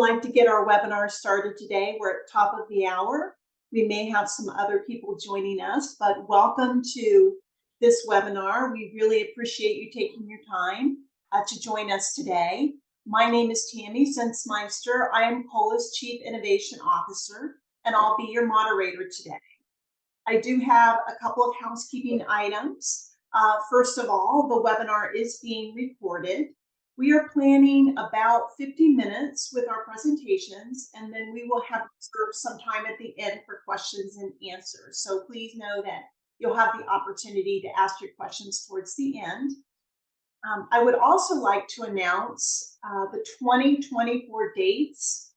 like to get our webinar started today. We're at top of the hour. We may have some other people joining us, but welcome to this webinar. We really appreciate you taking your time to join us today. My name is Tammy Zinsmeister. I am COLA's Chief Innovation Officer, and I'll be your moderator today. I do have a couple of housekeeping items. First of all, the webinar is being recorded. We are planning about 50 minutes with our presentations, and then we will have some time at the end for questions and answers. So please know that you'll have the opportunity to ask your questions towards the end. I would also like to announce the 2024 dates.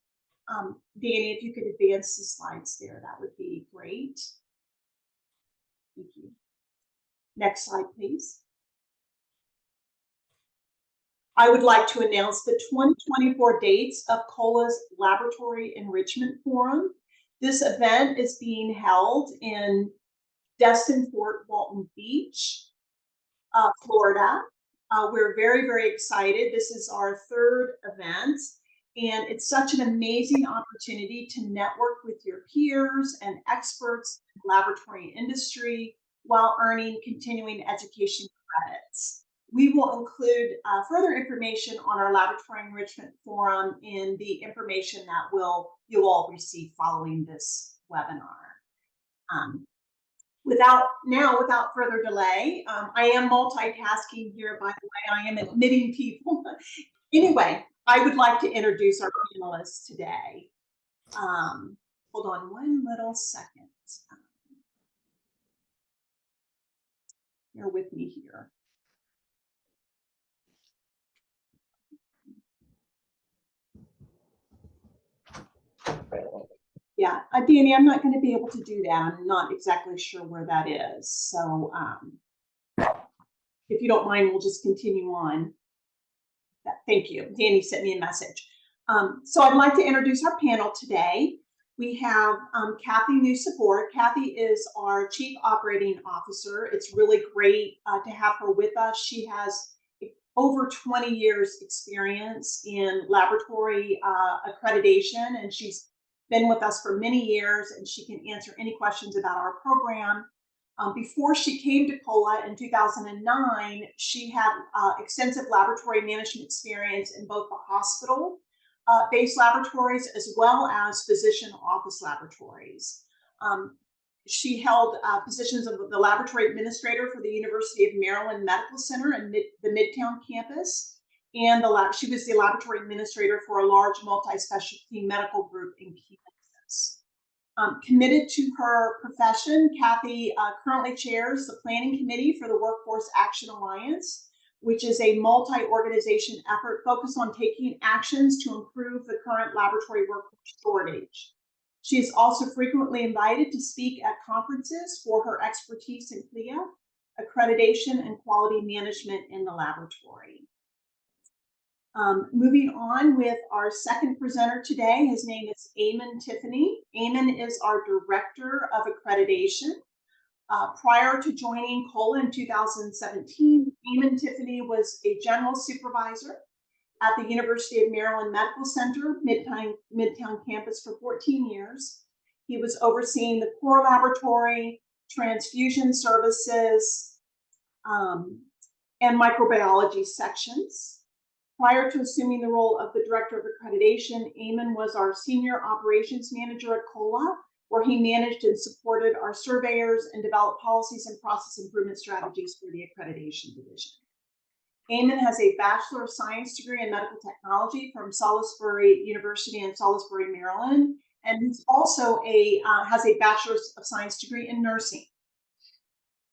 Danny, if you could advance the slides there, that would be great. Thank you. Next slide, please. I would like to announce the 2024 dates of COLA's Laboratory Enrichment Forum. This event is being held in Destin Fort Walton Beach, Florida. We're very, very excited. This is our third event, and it's such an amazing opportunity to network with your peers and experts in the laboratory industry while earning continuing education credits. We will include further information on our Laboratory Enrichment Forum in the information that you'll all receive following this webinar. Without further delay, I am multitasking here, by the way. I am admitting people. Anyway, I would like to introduce our panelists today. Hold on one little second. Bear with me here. Yeah, Danny, I'm not going to be able to do that. I'm not exactly sure where that is. So if you don't mind, we'll just continue on. Thank you. Danny sent me a message. So I'd like to introduce our panel today. We have Kathy Nusabor. Kathy is our Chief Operating Officer. It's really great to have her with us. She has over 20 years experience in laboratory accreditation, and she's been with us for many years, and she can answer any questions about our program. Before she came to COLA in 2009, she had extensive laboratory management experience in both the hospital-based laboratories as well as physician office laboratories. She held positions of the laboratory administrator for the University of Maryland Medical Center and the Midtown campus, and she was the laboratory administrator for a large multi-specialty medical group in Kansas. Committed to her profession, Kathy currently chairs the planning committee for the Workforce Action Alliance, which is a multi-organization effort focused on taking actions to improve the current laboratory workforce shortage. She is also frequently invited to speak at conferences for her expertise in CLIA, accreditation, and quality management in the laboratory. Moving on with our second presenter today, his name is Eamon Tiffany. Eamon is our Director of Accreditation. Prior to joining COLA in 2017, Eamon Tiffany was a general supervisor at the University of Maryland Medical Center, Midtown campus for 14 years. He was overseeing the core laboratory, transfusion services, and microbiology sections. Prior to assuming the role of the Director of Accreditation, Eamon was our Senior Operations Manager at COLA, where he managed and supported our surveyors and developed policies and process improvement strategies for the accreditation division. Eamon has a Bachelor of Science degree in Medical Technology from Salisbury University in Salisbury, Maryland, and he's also has a Bachelor of Science degree in Nursing.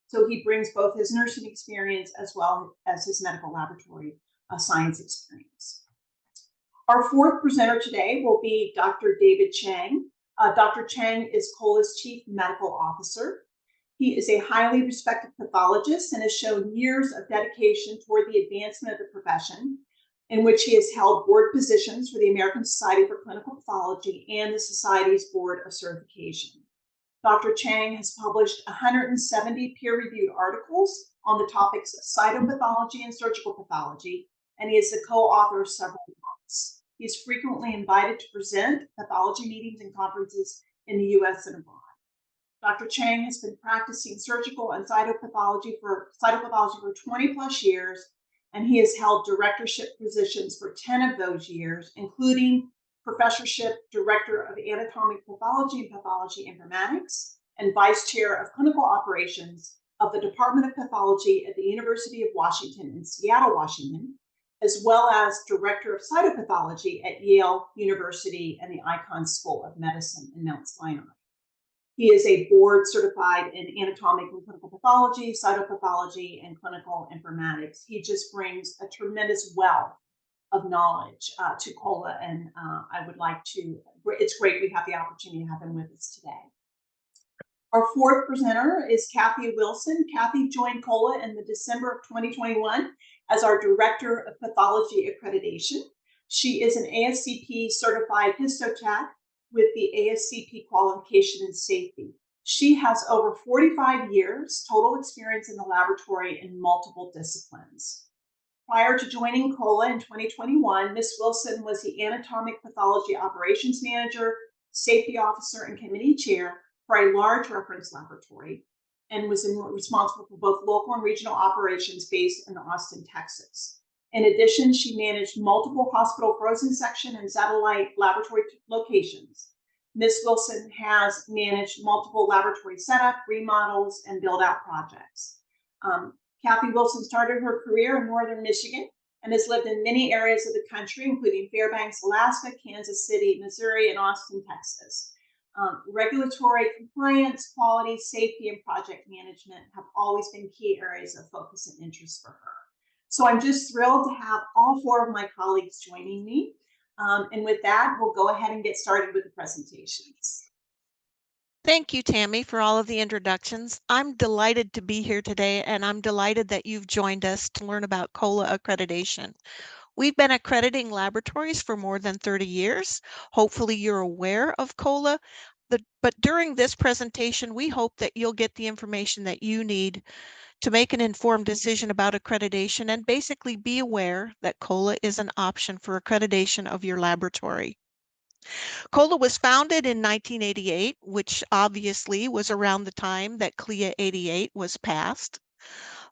So he brings both his nursing experience as well as his medical laboratory science experience. Our fourth presenter today will be Dr. David Chang. Dr. Chang is COLA's Chief Medical Officer. He is a highly respected pathologist and has shown years of dedication toward the advancement of the profession, in which he has held board positions for the American Society for Clinical Pathology and the Society's Board of Certification. Dr. Chang has published 170 peer-reviewed articles on the topics of cytopathology and surgical pathology, and he is the co-author of several books. He is frequently invited to present pathology meetings and conferences in the US and abroad. Dr. Chang has been practicing surgical and cytopathology for 20 plus years, and he has held directorship positions for 10 of those years, including professorship director of anatomic pathology and pathology informatics, and vice chair of clinical operations of the Department of Pathology at the University of Washington in Seattle, Washington, as well as director of cytopathology at Yale University and the Icahn School of Medicine in Mount Sinai. He is a board certified in anatomic and clinical pathology, cytopathology, and clinical informatics. He just brings a tremendous wealth of knowledge to COLA, and it's great we have the opportunity to have him with us today. Our fourth presenter is Kathy Wilson. Kathy joined COLA in the December of 2021 as our Director of Pathology Accreditation. She is an ASCP certified histotech with the ASCP qualification in safety. She has over 45 years total experience in the laboratory in multiple disciplines. Prior to joining COLA in 2021, Ms. Wilson was the Anatomic Pathology Operations Manager, Safety Officer, and Committee Chair for a large reference laboratory and was responsible for both local and regional operations based in Austin, Texas. In addition, she managed multiple hospital frozen section and satellite laboratory locations. Ms. Wilson has managed multiple laboratory setup, remodels, and build-out projects. Kathy Wilson started her career in Northern Michigan and has lived in many areas of the country, including Fairbanks, Alaska, Kansas City, Missouri, and Austin, Texas. Regulatory compliance, quality, safety, and project management have always been key areas of focus and interest for her. So I'm just thrilled to have all four of my colleagues joining me. And with that, we'll go ahead and get started with the presentations. Thank you, Tammy, for all of the introductions. I'm delighted to be here today, and I'm delighted that you've joined us to learn about COLA accreditation. We've been accrediting laboratories for more than 30 years. Hopefully you're aware of COLA, but during this presentation, we hope that you'll get the information that you need to make an informed decision about accreditation and basically be aware that COLA is an option for accreditation of your laboratory. COLA was founded in 1988, which obviously was around the time that CLIA 88 was passed.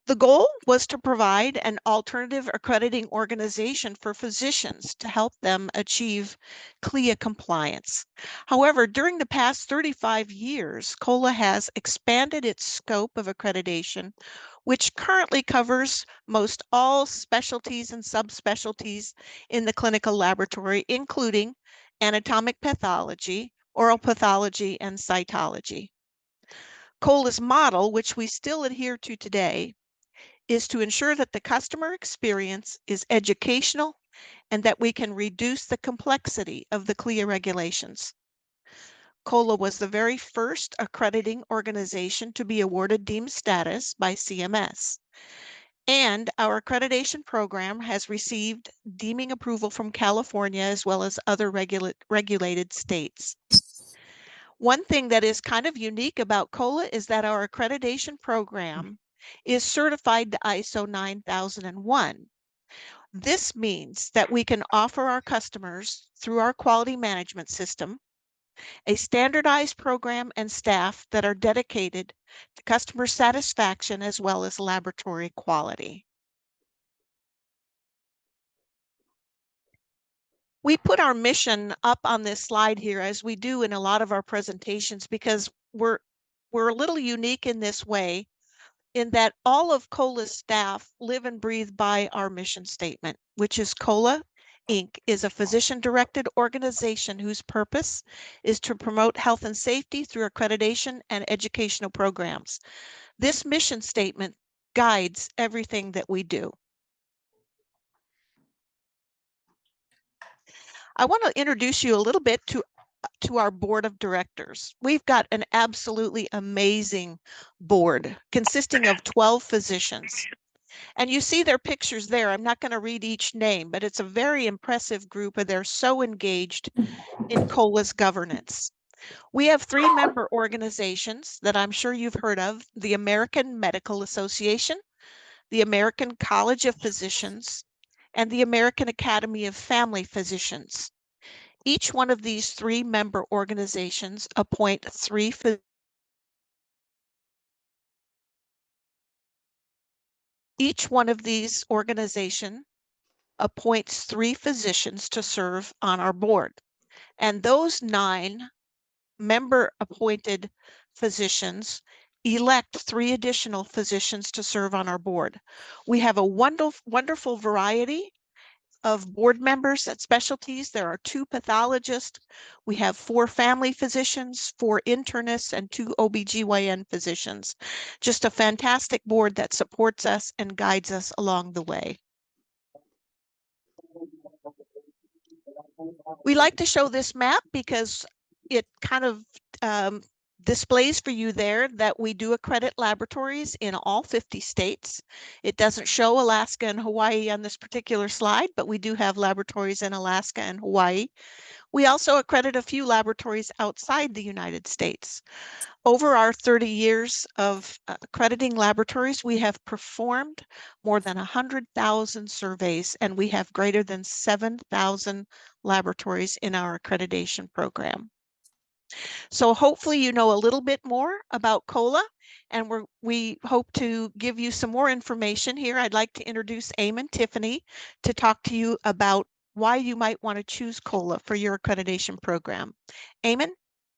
The goal was to provide an alternative accrediting organization for physicians to help them achieve CLIA compliance. However, during the past 35 years, COLA has expanded its scope of accreditation, which currently covers most all specialties and subspecialties in the clinical laboratory, including anatomic pathology, oral pathology, and cytology. COLA's model, which we still adhere to today, is to ensure that the customer experience is educational and that we can reduce the complexity of the CLIA regulations. COLA was the very first accrediting organization to be awarded deemed status by CMS. And our accreditation program has received deeming approval from California as well as other regulated states. One thing that is kind of unique about COLA is that our accreditation program is certified to ISO 9001. This means that we can offer our customers, through our quality management system, a standardized program and staff that are dedicated to customer satisfaction as well as laboratory quality. We put our mission up on this slide here, as we do in a lot of our presentations, because we're a little unique in this way, in that all of COLA's staff live and breathe by our mission statement, which is COLA Inc. is a physician-directed organization whose purpose is to promote health and safety through accreditation and educational programs. This mission statement guides everything that we do. I want to introduce you a little bit to our board of directors. We've got an absolutely amazing board consisting of 12 physicians. And you see their pictures there. I'm not going to read each name, but it's a very impressive group, and they're so engaged in COLA's governance. We have 3 member organizations that I'm sure you've heard of: the American Medical Association, the American College of Physicians, and the American Academy of Family Physicians. Each one of these three member organizations appoint three Each one of these organizations appoints three physicians to serve on our board. And those 9 member-appointed physicians elect 3 additional physicians to serve on our board. We have a wonderful variety of board members at specialties. There are 2 pathologists. We have 4 family physicians, 4 internists, and 2 OBGYN physicians. Just a fantastic board that supports us and guides us along the way. We like to show this map because it kind of displays for you there that we do accredit laboratories in all 50 states. It doesn't show Alaska and Hawaii on this particular slide, but we do have laboratories in Alaska and Hawaii. We also accredit a few laboratories outside the United States. Over our 30 years of accrediting laboratories, we have performed more than 100,000 surveys, and we have greater than 7,000 laboratories in our accreditation program. So hopefully you know a little bit more about COLA, and we hope to give you some more information here. I'd like to introduce Eamon Tiffany to talk to you about why you might want to choose COLA for your accreditation program. Eamon?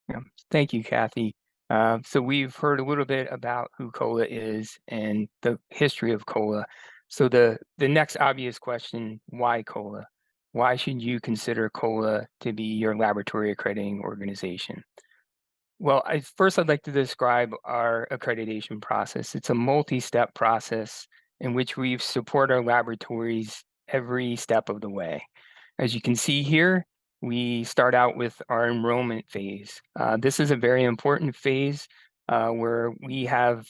Yeah, thank you, Kathy. So we've heard a little bit about who COLA is and the history of COLA. So the next obvious question, why COLA? Why should you consider COLA to be your laboratory accrediting organization? Well, first I'd like to describe our accreditation process. It's a multi-step process in which we support our laboratories every step of the way. As you can see here, we start out with our enrollment phase. This is a very important phase where we have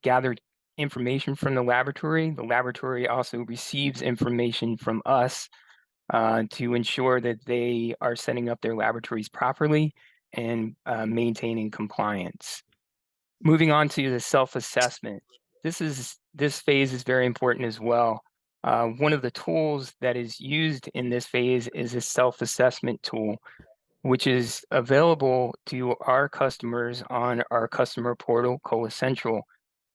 gathered information from the laboratory. The laboratory also receives information from us to ensure that they are setting up their laboratories properly and maintaining compliance. Moving on to the self-assessment. This phase is very important as well. One of the tools that is used in this phase is a self-assessment tool, which is available to our customers on our customer portal, COLA Central,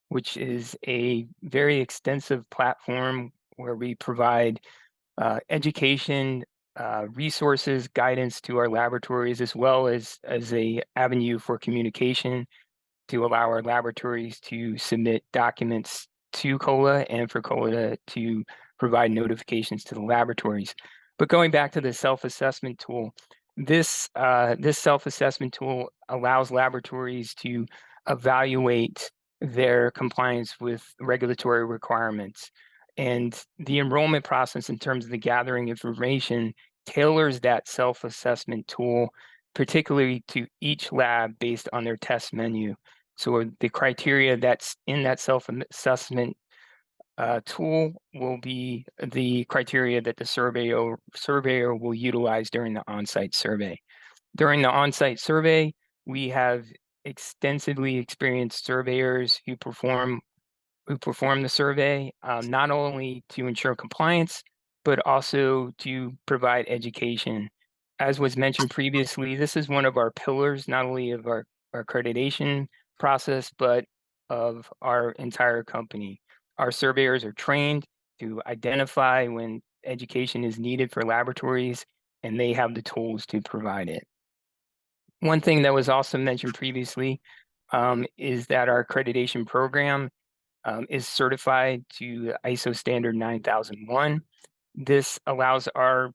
which is a very extensive platform where we provide education, resources, guidance to our laboratories, as well as a avenue for communication to allow our laboratories to submit documents to COLA and for COLA to provide notifications to the laboratories. But going back to the self-assessment tool, this self-assessment tool allows laboratories to evaluate their compliance with regulatory requirements. And the enrollment process in terms of the gathering information tailors that self-assessment tool, particularly to each lab based on their test menu. So the criteria that's in that self-assessment tool will be the criteria that the surveyor will utilize during the on-site survey. During the on-site survey, we have extensively experienced surveyors who perform the survey, not only to ensure compliance, but also to provide education. As was mentioned previously, this is one of our pillars, not only of our accreditation process, but of our entire company. Our surveyors are trained to identify when education is needed for laboratories, and they have the tools to provide it. One thing that was also mentioned previously is that our accreditation program is certified to ISO standard 9001. This allows our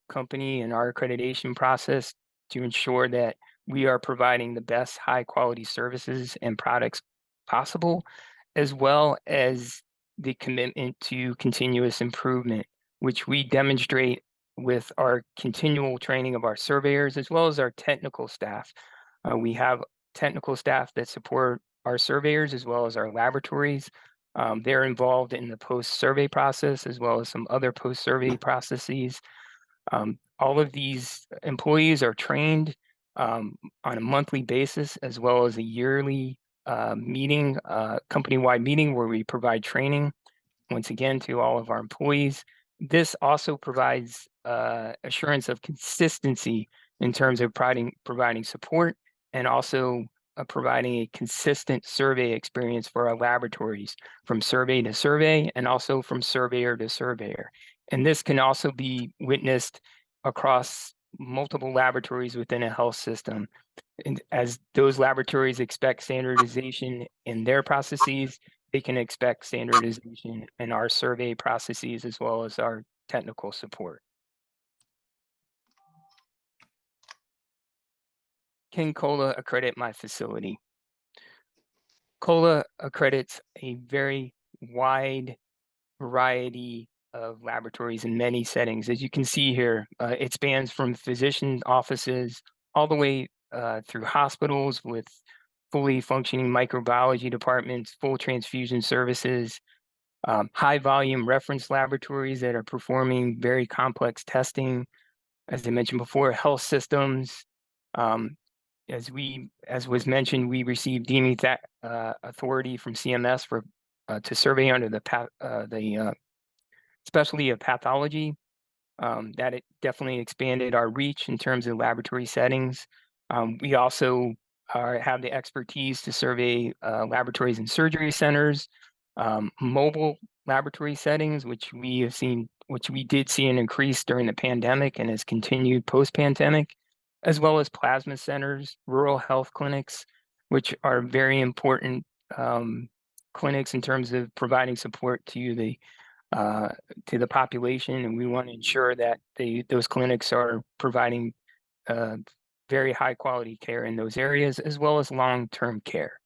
company and our accreditation process to ensure that we are providing the best high quality services and products possible, as well as the commitment to continuous improvement, which we demonstrate with our continual training of our surveyors, as well as our technical staff. We have technical staff that support our surveyors as well as our laboratories. They're involved in the post-survey process as well as some other post-survey processes. All of these employees are trained on a monthly basis as well as a yearly meeting, company-wide meeting where we provide training once again to all of our employees. This also provides assurance of consistency in terms of providing support and also providing a consistent survey experience for our laboratories from survey to survey and also from surveyor to surveyor. And this can also be witnessed across multiple laboratories within a health system. And as those laboratories expect standardization in their processes, they can expect standardization in our survey processes as well as our technical support. Can COLA accredit my facility? COLA accredits a very wide variety of laboratories in many settings. As you can see here, it spans from physician offices all the way through hospitals with fully functioning microbiology departments, full transfusion services, high volume reference laboratories that are performing very complex testing. As I mentioned before, health systems. Um, as was mentioned, we received deeming that authority from CMS for to survey under the specialty of pathology. That it definitely expanded our reach in terms of laboratory settings. We also have the expertise to survey laboratories and surgery centers, mobile laboratory settings, which we did see an increase during the pandemic and has continued post-pandemic, as well as plasma centers, rural health clinics, which are very important clinics in terms of providing support to the population, and we want to ensure that those clinics are providing uh, very high quality care in those areas, as well as long-term care.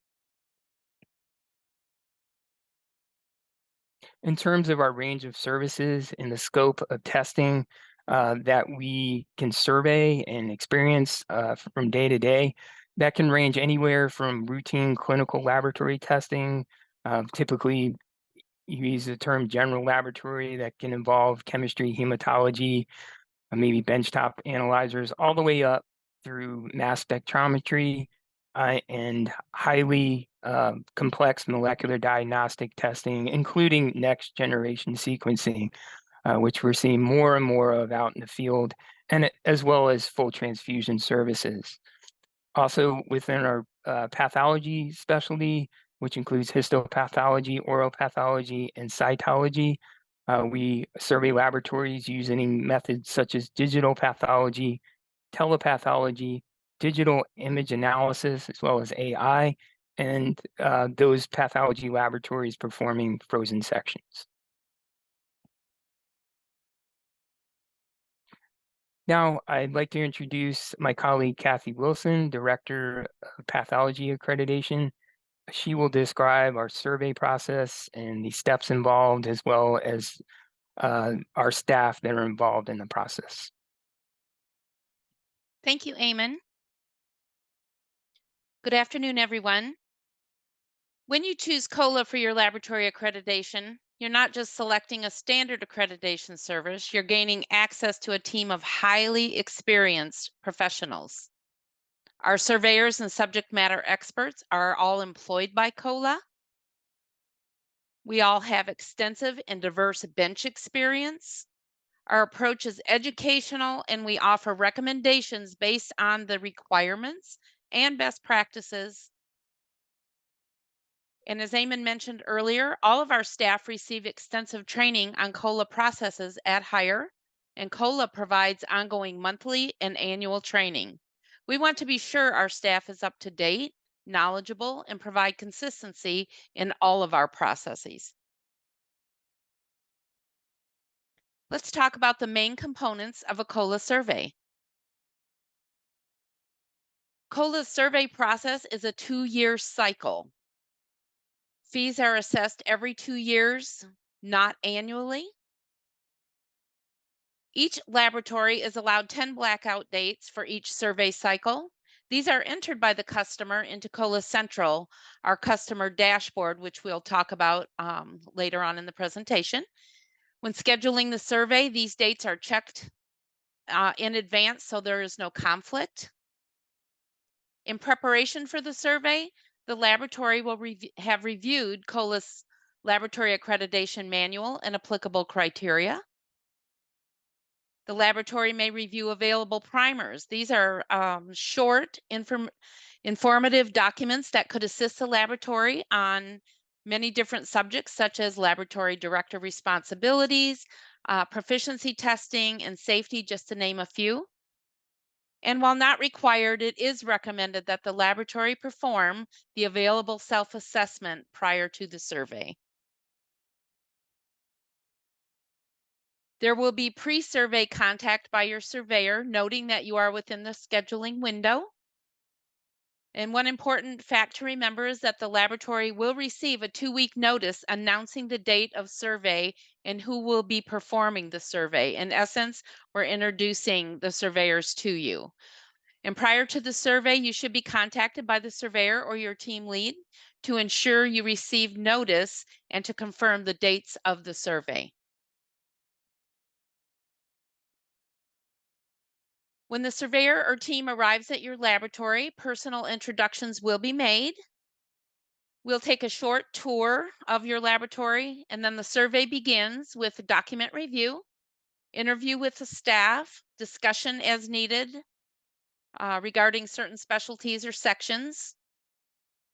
In terms of our range of services and the scope of testing that we can survey and experience from day to day, that can range anywhere from routine clinical laboratory testing, typically you use the term general laboratory that can involve chemistry, hematology, maybe benchtop analyzers, all the way up through mass spectrometry and highly complex molecular diagnostic testing, including next generation sequencing, which we're seeing more and more of out in the field, and as well as full transfusion services. Also within our pathology specialty, which includes histopathology, oral pathology, and cytology, we survey laboratories using methods such as digital pathology, telepathology, digital image analysis, as well as AI, and those pathology laboratories performing frozen sections. Now, I'd like to introduce my colleague, Kathy Wilson, Director of Pathology Accreditation. She will describe our survey process and the steps involved, as well as our staff that are involved in the process. Thank you, Eamon. Good afternoon, everyone. When you choose COLA for your laboratory accreditation, you're not just selecting a standard accreditation service, you're gaining access to a team of highly experienced professionals. Our surveyors and subject matter experts are all employed by COLA. We all have extensive and diverse bench experience. Our approach is educational, and we offer recommendations based on the requirements and best practices. And as Eamon mentioned earlier, all of our staff receive extensive training on COLA processes at hire, and COLA provides ongoing monthly and annual training. We want to be sure our staff is up to date, knowledgeable, and provide consistency in all of our processes. Let's talk about the main components of a COLA survey. COLA's survey process is a 2-year cycle. Fees are assessed every 2 years, not annually. Each laboratory is allowed 10 blackout dates for each survey cycle. These are entered by the customer into COLA Central, our customer dashboard, which we'll talk about later on in the presentation. When scheduling the survey, these dates are checked in advance so there is no conflict. In preparation for the survey, the laboratory will have reviewed COLA's laboratory accreditation manual and applicable criteria. The laboratory may review available primers. These are short, informative documents that could assist the laboratory on many different subjects, such as laboratory director responsibilities, proficiency testing, and safety, just to name a few. And while not required, it is recommended that the laboratory perform the available self-assessment prior to the survey. There will be pre-survey contact by your surveyor, noting that you are within the scheduling window. And one important fact to remember is that the laboratory will receive a 2-week notice announcing the date of survey and who will be performing the survey. In essence, we're introducing the surveyors to you. And prior to the survey, you should be contacted by the surveyor or your team lead to ensure you receive notice and to confirm the dates of the survey. When the surveyor or team arrives at your laboratory, personal introductions will be made. We'll take a short tour of your laboratory, and then the survey begins with document review, interview with the staff, discussion as needed regarding certain specialties or sections.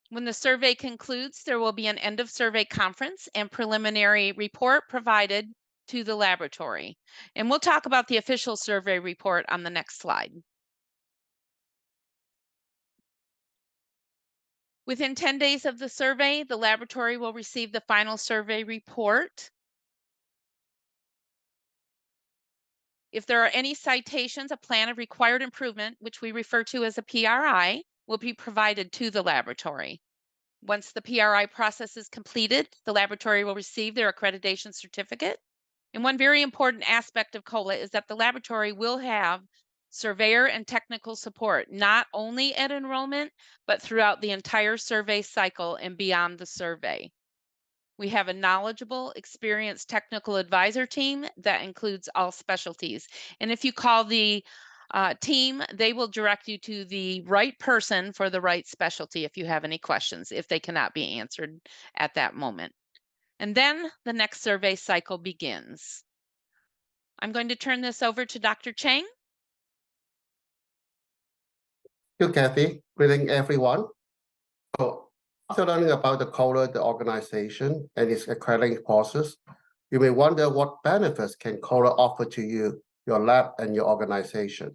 When the survey concludes, there will be an end of survey conference and preliminary report provided to the laboratory. And we'll talk about the official survey report on the next slide. Within 10 days of the survey, the laboratory will receive the final survey report. If there are any citations, a plan of required improvement, which we refer to as a PRI, will be provided to the laboratory. Once the PRI process is completed, the laboratory will receive their accreditation certificate. And one very important aspect of COLA is that the laboratory will have surveyor and technical support, not only at enrollment, but throughout the entire survey cycle and beyond the survey. We have a knowledgeable, experienced technical advisor team that includes all specialties. And if you call the team, they will direct you to the right person for the right specialty if you have any questions, if they cannot be answered at that moment. And then the next survey cycle begins. I'm going to turn this over to Dr. Chang. Thank you, Kathy. Greeting everyone. So after learning about the COLA, the organization, and its accrediting process, you may wonder what benefits can COLA offer to you, your lab, and your organization.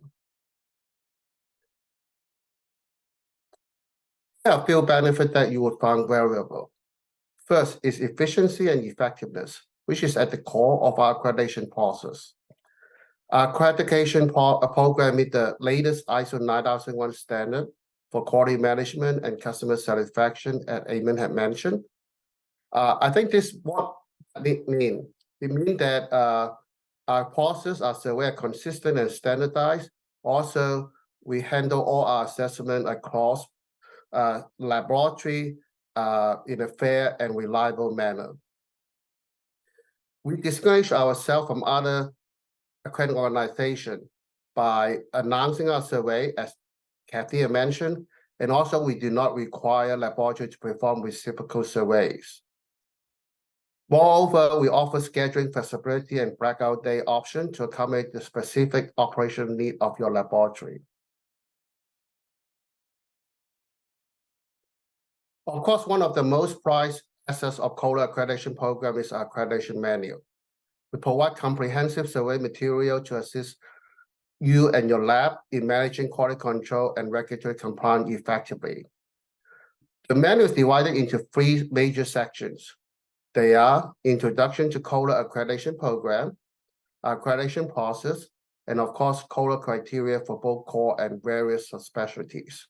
There are a few benefits that you would find valuable. First is efficiency and effectiveness, which is at the core of our accreditation process. Our accreditation program is the latest ISO 9001 standard for quality management and customer satisfaction, as Eamon had mentioned. I think this what it means. It means that our process, our survey are consistent and standardized. Also, we handle all our assessment across laboratory in a fair and reliable manner. We distinguish ourselves from other accrediting organizations by announcing our survey, as Kathy mentioned, and also we do not require laboratory to perform reciprocal surveys. Moreover, we offer scheduling flexibility and blackout day option to accommodate the specific operational need of your laboratory. Of course, one of the most prized assets of COLA accreditation program is our accreditation manual. We provide comprehensive survey material to assist you and your lab in managing quality control and regulatory compliance effectively. The manual is divided into 3 major sections. They are Introduction to COLA Accreditation Program, Accreditation Process, and of course, COLA criteria for both core and various specialties.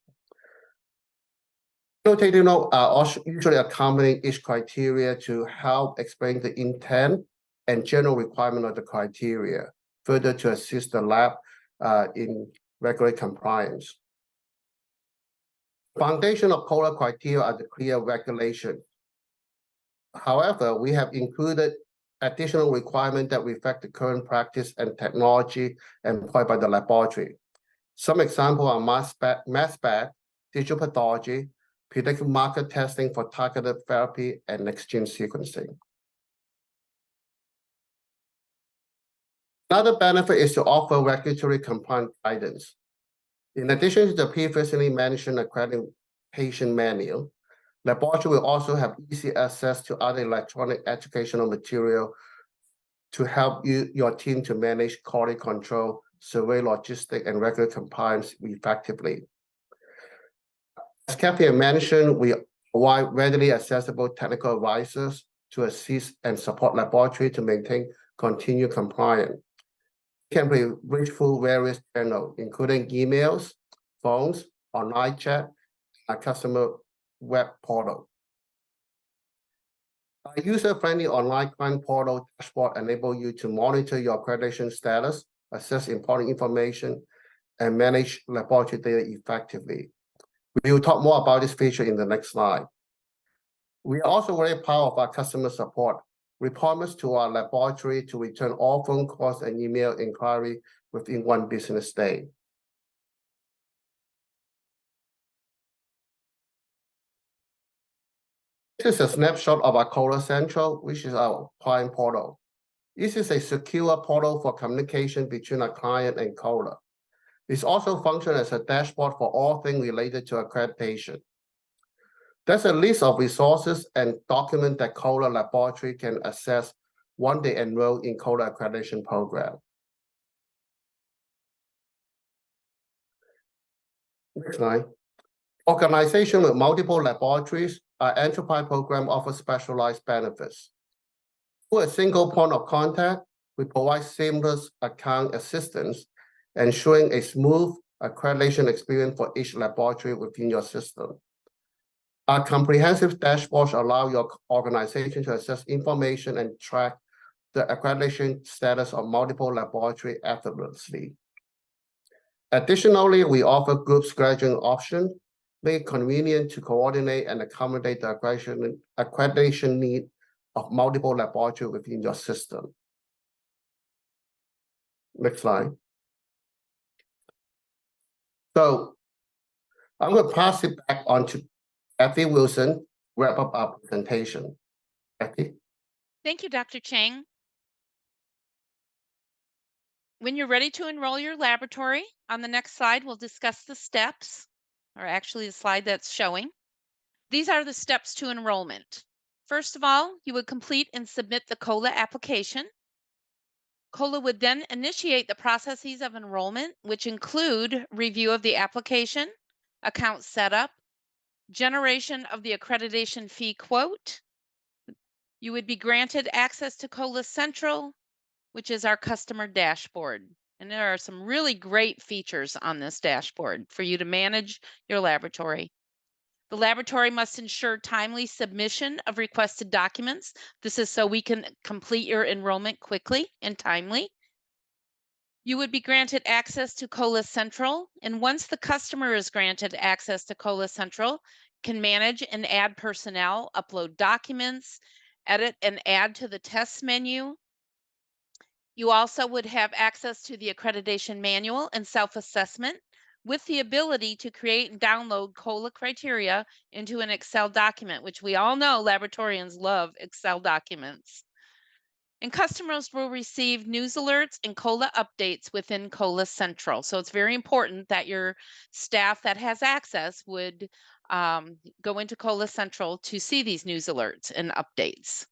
Taking note are usually accompanying each criteria to help explain the intent and general requirement of the criteria, further to assist the lab in regulatory compliance. Foundation of COLA criteria are the CLIA regulation. However, we have included additional requirements that reflect the current practice and technology employed by the laboratory. Some examples are mass spec, digital pathology, predictive marker testing for targeted therapy, and next-gen sequencing. Another benefit is to offer regulatory compliant guidance. In addition to the previously mentioned accreditation manual, laboratory will also have easy access to other electronic educational material to help your team to manage quality control, survey logistics, and regular compliance effectively. As Kathy mentioned, we provide readily accessible technical advisors to assist and support laboratory to maintain continued compliance. It can be reached through various channels, including emails, phones, online chat, and customer web portal. A user-friendly online client portal dashboard enables you to monitor your accreditation status, access important information, and manage laboratory data effectively. We will talk more about this feature in the next slide. We are also very proud of our customer support. We promise to our laboratory to return all phone calls and email inquiry within 1 business day. This is a snapshot of our COLA Central, which is our client portal. This is a secure portal for communication between a client and COLA. This also functions as a dashboard for all things related to accreditation. There's a list of resources and documents that COLA laboratory can access once they enroll in COLA accreditation program. Next slide. Organization with multiple laboratories, our enterprise program offers specialized benefits. Through a single point of contact, we provide seamless account assistance, ensuring a smooth accreditation experience for each laboratory within your system. Our comprehensive dashboards allow your organization to access information and track the accreditation status of multiple laboratories effortlessly. Additionally, we offer group scheduling options, make it convenient to coordinate and accommodate the accreditation need of multiple laboratories within your system. Next slide. So I'm going to pass it back on to Kathy Wilson to wrap up our presentation. Kathy? Thank you, Dr. Chang. When you're ready to enroll your laboratory, on the next slide, we'll discuss the steps, or actually the slide that's showing. These are the steps to enrollment. First of all, you would complete and submit the COLA application. COLA would then initiate the processes of enrollment, which include review of the application, account setup, generation of the accreditation fee quote. You would be granted access to COLA Central, which is our customer dashboard. And there are some really great features on this dashboard for you to manage your laboratory. The laboratory must ensure timely submission of requested documents. This is so we can complete your enrollment quickly and timely. You would be granted access to COLA Central, and once the customer is granted access to COLA Central, can manage and add personnel, upload documents, edit and add to the test menu. You also would have access to the accreditation manual and self-assessment with the ability to create and download COLA criteria into an Excel document, which we all know laboratorians love Excel documents. And customers will receive news alerts and COLA updates within COLA Central. So it's very important that your staff that has access would go into COLA Central to see these news alerts and updates.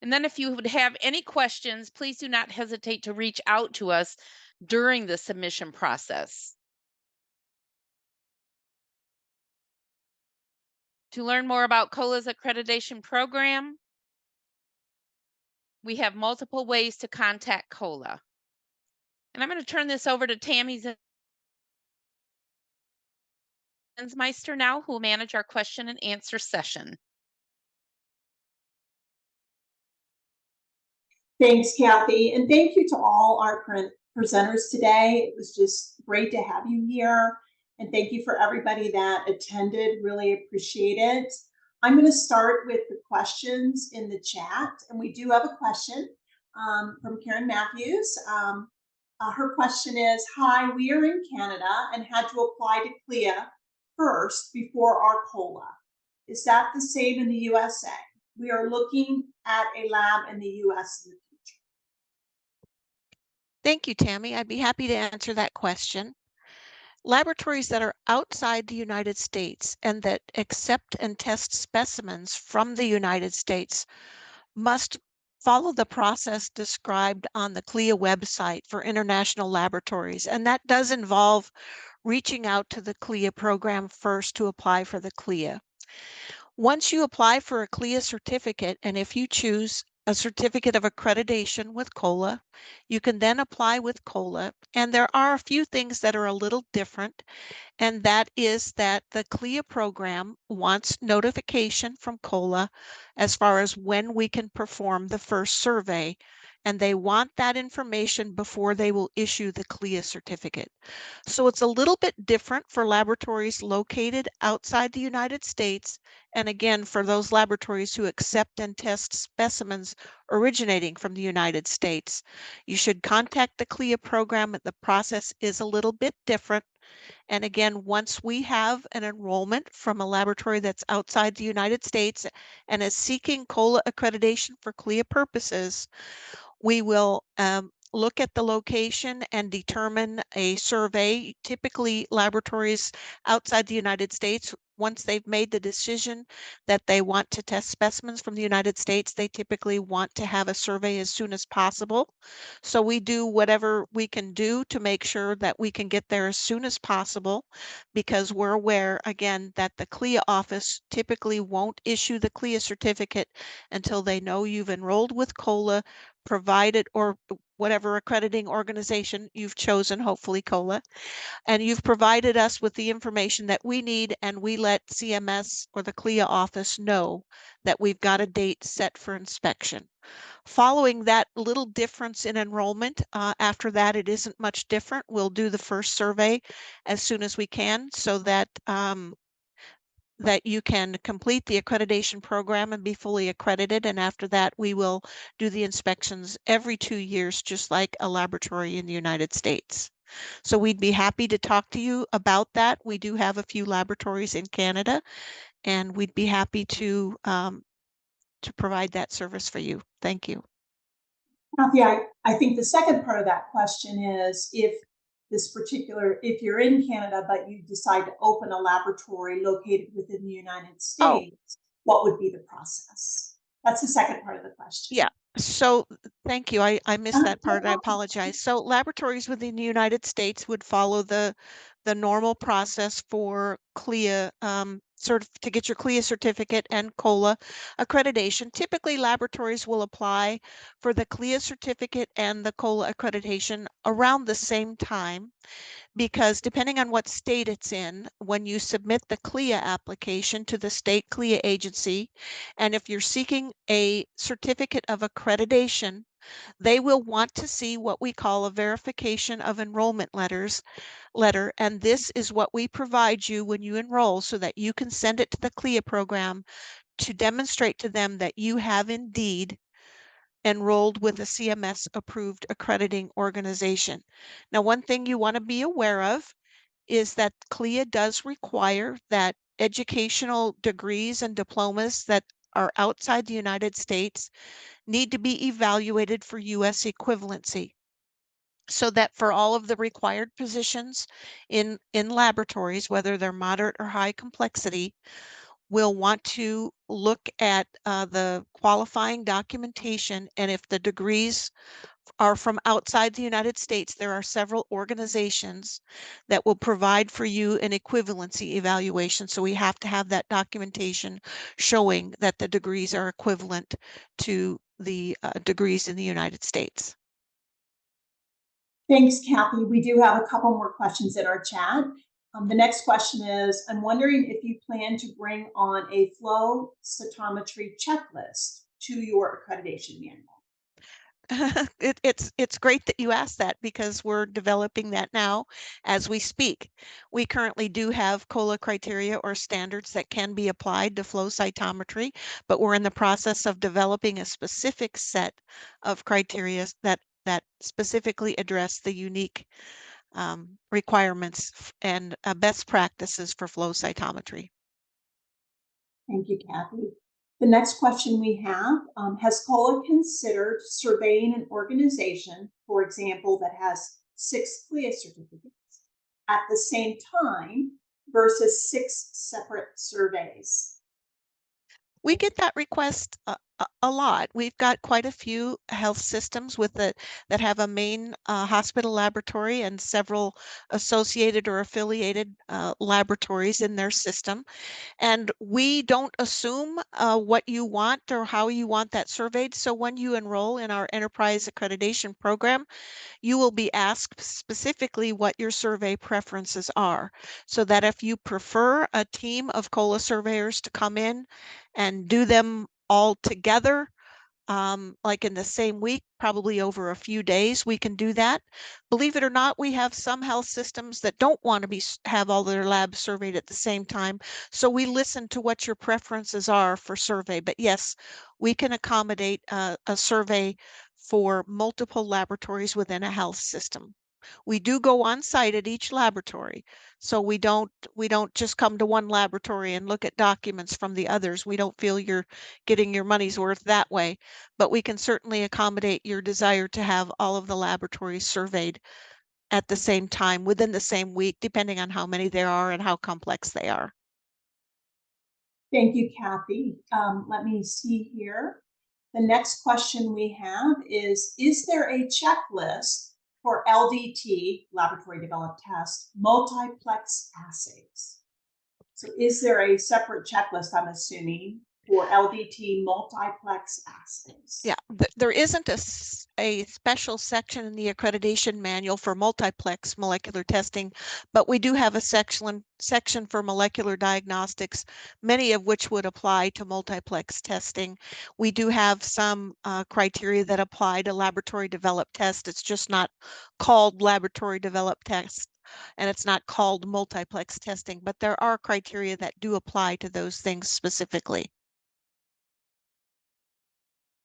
And then if you would have any questions, please do not hesitate to reach out to us during the submission process. To learn more about COLA's accreditation program, we have multiple ways to contact COLA. And I'm going to turn this over to Tammy Zinsmeister now, who will manage our question and answer session. Thanks, Kathy, and thank you to all our presenters today. It was just great to have you here, and thank you for everybody that attended. Really appreciate it. I'm going to start with the questions in the chat, and we do have a question from Karen Matthews. Her question is, hi, we are in Canada and had to apply to CLIA first before our COLA. Is that the same in the USA? We are looking at a lab in the US in the future. Thank you, Tammy. I'd be happy to answer that question. Laboratories that are outside the United States and that accept and test specimens from the United States must follow the process described on the CLIA website for international laboratories. And that does involve reaching out to the CLIA program first to apply for the CLIA. Once you apply for a CLIA certificate, and if you choose a certificate of accreditation with COLA, you can then apply with COLA. And there are a few things that are a little different, and that is that the CLIA program wants notification from COLA as far as when we can perform the first survey, and they want that information before they will issue the CLIA certificate. So it's a little bit different for laboratories located outside the United States, and again, for those laboratories who accept and test specimens originating from the United States. You should contact the CLIA program. The process is a little bit different. And again, once we have an enrollment from a laboratory that's outside the United States and is seeking COLA accreditation for CLIA purposes, we will look at the location and determine a survey. Typically, laboratories outside the United States, once they've made the decision that they want to test specimens from the United States, they typically want to have a survey as soon as possible. So we do whatever we can do to make sure that we can get there as soon as possible, because we're aware, again, that the CLIA office typically won't issue the CLIA certificate until they know you've enrolled with COLA, provided, or whatever accrediting organization you've chosen, hopefully COLA, and you've provided us with the information that we need, and we let CMS or the CLIA office know that we've got a date set for inspection. Following that little difference in enrollment, after that, it isn't much different. We'll do the first survey as soon as we can so that that you can complete the accreditation program and be fully accredited. And after that, we will do the inspections every 2 years, just like a laboratory in the United States. So we'd be happy to talk to you about that. We do have a few laboratories in Canada, and we'd be happy to provide that service for you. Thank you. Kathy, I think the second part of that question is if you're in Canada, but you decide to open a laboratory located within the United States, what would be the process? That's the second part of the question. Yeah. So thank you. I missed that part. I apologize. So laboratories within the United States would follow the normal process for CLIA to get your CLIA certificate and COLA accreditation. Typically, laboratories will apply for the CLIA certificate and the COLA accreditation around the same time, because depending on what state it's in, when you submit the CLIA application to the state CLIA agency, and if you're seeking a certificate of accreditation, they will want to see what we call a verification of enrollment letter, and this is what we provide you when you enroll so that you can send it to the CLIA program to demonstrate to them that you have indeed enrolled with a CMS approved accrediting organization. Now, one thing you want to be aware of is that CLIA does require that educational degrees and diplomas that are outside the United States need to be evaluated for US equivalency, so that for all of the required positions in laboratories, whether they're moderate or high complexity, we'll want to look at the qualifying documentation, and if the degrees are from outside the United States, there are several organizations that will provide for you an equivalency evaluation. So we have to have that documentation showing that the degrees are equivalent to the degrees in the United States. Thanks, Kathy. We do have a couple more questions in our chat. The next question is, I'm wondering if you plan to bring on a flow cytometry checklist to your accreditation manual. It's great that you asked that, because we're developing that now as we speak. We currently do have COLA criteria or standards that can be applied to flow cytometry, but we're in the process of developing a specific set of criteria that specifically address the unique requirements and best practices for flow cytometry. Thank you, Kathy. The next question we have, has COLA considered surveying an organization, for example, that has 6 CLIA certificates at the same time versus 6 separate surveys? We get that request a lot. We've got quite a few health systems that have a main hospital laboratory and several associated or affiliated laboratories in their system. And we don't assume what you want or how you want that surveyed. So when you enroll in our enterprise accreditation program, you will be asked specifically what your survey preferences are, so that if you prefer a team of COLA surveyors to come in and do them all together, like in the same week, probably over a few days, we can do that. Believe it or not, we have some health systems that don't want to have all their labs surveyed at the same time. So we listen to what your preferences are for survey. But yes, we can accommodate a survey for multiple laboratories within a health system. We do go on site at each laboratory. So we don't just come to one laboratory and look at documents from the others. We don't feel you're getting your money's worth that way, but we can certainly accommodate your desire to have all of the laboratories surveyed at the same time within the same week, depending on how many there are and how complex they are. Thank you, Kathy. Let me see here. The next question we have is there a checklist for LDT, laboratory developed test, multiplex assays? So is there a separate checklist, I'm assuming, for LDT multiplex assays? Yeah, there isn't a special section in the accreditation manual for multiplex molecular testing, but we do have a section for molecular diagnostics, many of which would apply to multiplex testing. We do have some criteria that apply to laboratory developed test. It's just not called laboratory developed test, and it's not called multiplex testing, but there are criteria that do apply to those things specifically.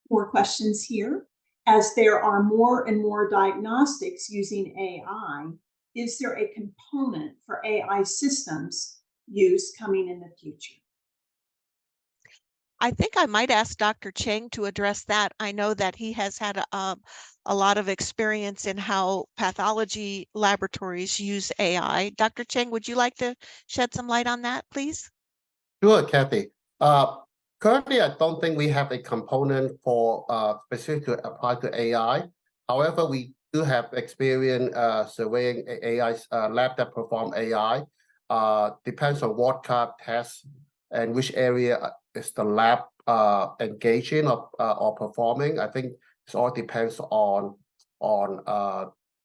More questions here. As there are more and more diagnostics using AI, is there a component for AI systems use coming in the future? I think I might ask Dr. Cheng to address that. I know that he has had a lot of experience in how pathology laboratories use AI. Dr. Cheng, would you like to shed some light on that, please? Sure, Kathy. Currently, I don't think we have a component for specific to apply to AI. However, we do have experience surveying AI lab that perform AI. Depends on what kind of test and which area is the lab engaging or performing. I think it all depends on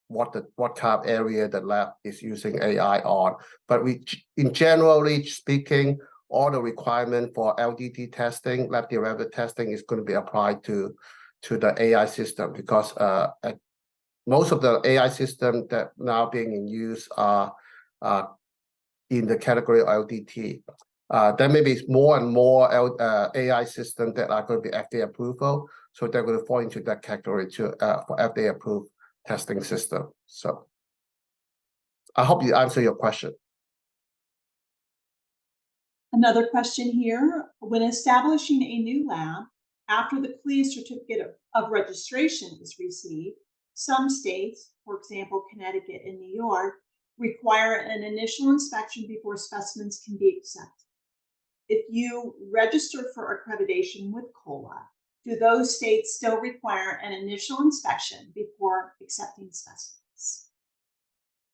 what kind of area the lab is using AI on. But in generally speaking, all the requirement for LDT testing, lab derived testing, is going to be applied to the AI system, because most of the AI system that now being in use are in the category of LDT. There may be more and more AI systems that are going to be FDA approval, so they're going to fall into that category too, for FDA approved testing system. So I hope you answer your question. Another question here. When establishing a new lab, after the CLIA certificate of registration is received, some states, for example, Connecticut and New York, require an initial inspection before specimens can be accepted. If you register for accreditation with COLA, do those states still require an initial inspection before accepting specimens?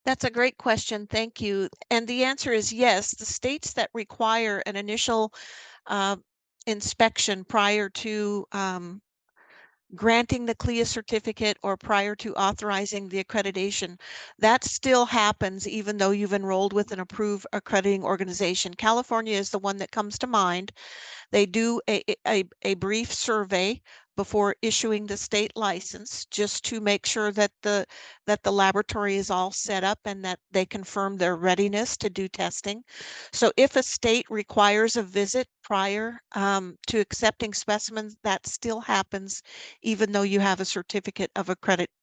That's a great question. Thank you. And the answer is yes. The states that require an initial inspection prior to granting the CLIA certificate or prior to authorizing the accreditation, that still happens even though you've enrolled with an approved accrediting organization. California is the one that comes to mind. They do a brief survey before issuing the state license, just to make sure that the laboratory is all set up and that they confirm their readiness to do testing. So if a state requires a visit prior to accepting specimens, that still happens, even though you have a certificate of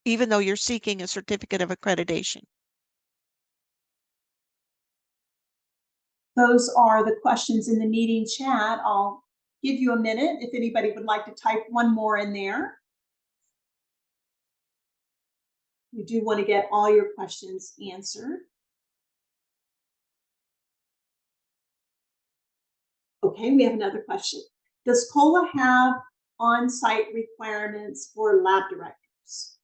even though you're seeking a certificate of accreditation. Those are the questions in the meeting chat. I'll give you a minute if anybody would like to type one more in there. We do want to get all your questions answered. Okay, we have another question. Does COLA have on-site requirements for lab directors?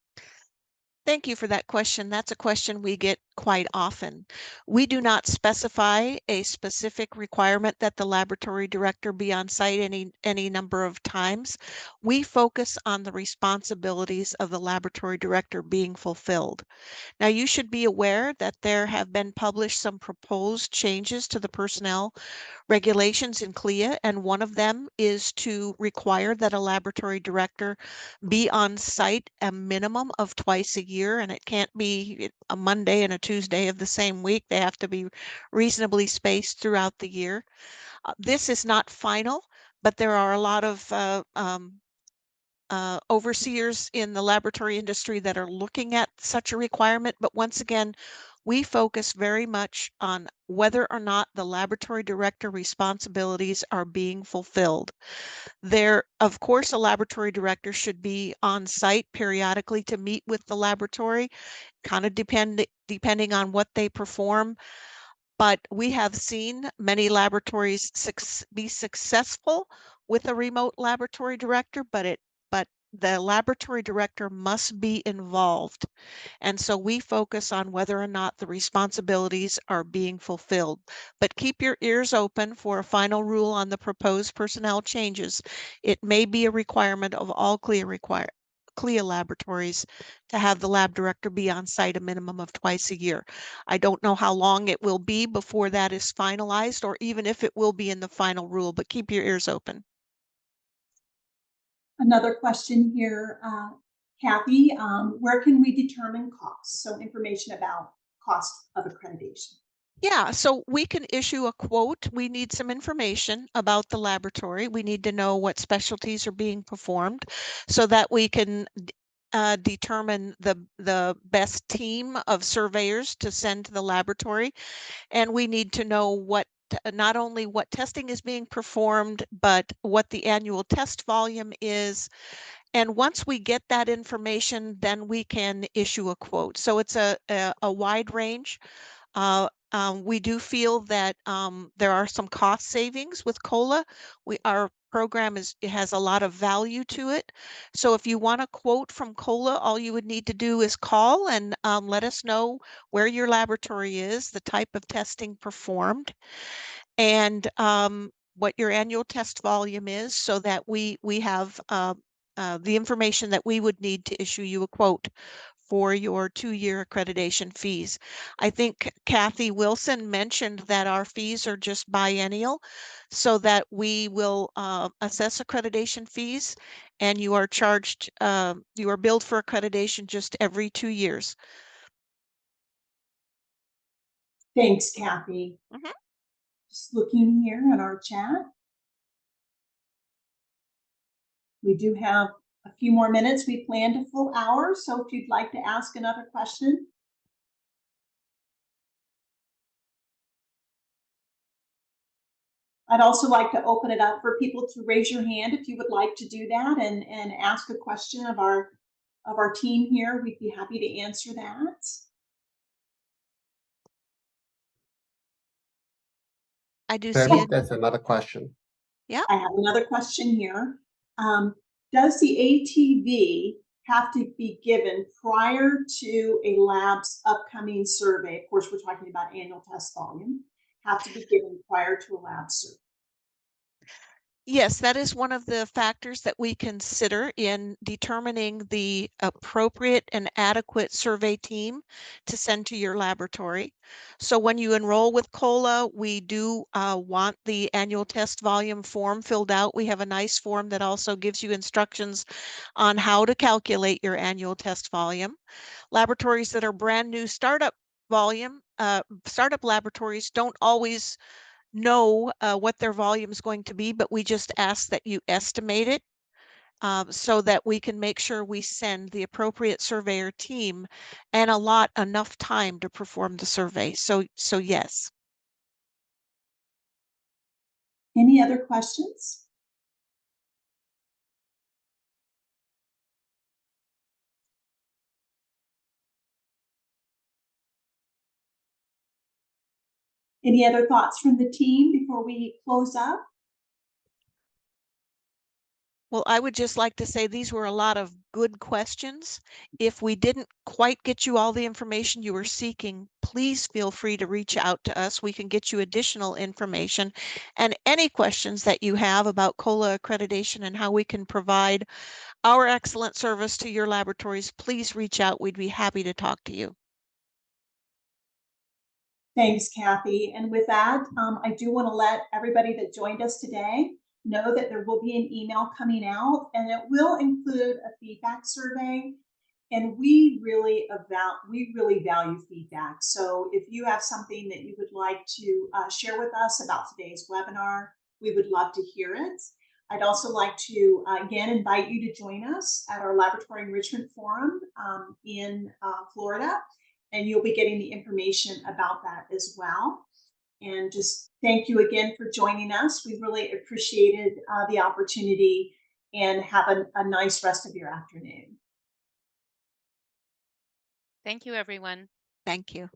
Thank you for that question. That's a question we get quite often. We do not specify a specific requirement that the laboratory director be on site any number of times. We focus on the responsibilities of the laboratory director being fulfilled. Now, you should be aware that there have been published some proposed changes to the personnel regulations in CLIA, and one of them is to require that a laboratory director be on site a minimum of twice a year, and it can't be a Monday and a Tuesday of the same week. They have to be reasonably spaced throughout the year. This is not final, but there are a lot of overseers in the laboratory industry that are looking at such a requirement. But once again, we focus very much on whether or not the laboratory director responsibilities are being fulfilled. There, of course, a laboratory director should be on site periodically to meet with the laboratory, kind of depending on what they perform. But we have seen many laboratories be successful with a remote laboratory director, but the laboratory director must be involved. And so we focus on whether or not the responsibilities are being fulfilled. But keep your ears open for a final rule on the proposed personnel changes. It may be a requirement of all CLIA laboratories to have the lab director be on site a minimum of twice a year. I don't know how long it will be before that is finalized, or even if it will be in the final rule, but keep your ears open. Another question here, Kathy, where can we determine costs? So information about cost of accreditation. Yeah, so we can issue a quote. We need some information about the laboratory. We need to know what specialties are being performed so that we can determine the best team of surveyors to send to the laboratory. And we need to know not only what testing is being performed, but what the annual test volume is. And once we get that information, then we can issue a quote. So it's a wide range. We do feel that there are some cost savings with COLA. Our program has a lot of value to it. So if you want a quote from COLA, all you would need to do is call and let us know where your laboratory is, the type of testing performed, and what your annual test volume is, so that we have the information that we would need to issue you a quote for your 2-year accreditation fees. I think Kathy Wilson mentioned that our fees are just biennial, so that we will assess accreditation fees, and you are billed for accreditation just every 2 years. Thanks, Kathy. Mhm. Just looking here at our chat. We do have a few more minutes. We planned a full hour, so if you'd like to ask another question. I'd also like to open it up for people to raise your hand if you would like to do that and ask a question of our team here. We'd be happy to answer that. I do Tammy, see it. that's another question. Yeah. I have another question here. Does the ATV have to be given prior to a lab's upcoming survey? Of course, we're talking about annual test volume. Have to be given prior to a lab survey. Yes, that is one of the factors that we consider in determining the appropriate and adequate survey team to send to your laboratory. So when you enroll with COLA, we do want the annual test volume form filled out. We have a nice form that also gives you instructions on how to calculate your annual test volume. Laboratories that are brand new startup laboratories don't always know what their volume is going to be, but we just ask that you estimate it so that we can make sure we send the appropriate surveyor team and allot enough time to perform the survey. So yes. Any other questions? Any other thoughts from the team before we close up? Well, I would just like to say these were a lot of good questions. If we didn't quite get you all the information you were seeking, please feel free to reach out to us. We can get you additional information. And any questions that you have about COLA accreditation and how we can provide our excellent service to your laboratories, please reach out. We'd be happy to talk to you. Thanks, Kathy. And with that, I do want to let everybody that joined us today know that there will be an email coming out, and it will include a feedback survey. And we really value feedback. So if you have something that you would like to share with us about today's webinar, we would love to hear it. I'd also like to again invite you to join us at our Laboratory Enrichment Forum in Florida, and you'll be getting the information about that as well. And just thank you again for joining us. We really appreciated the opportunity, and have a nice rest of your afternoon. Thank you, everyone. Thank you.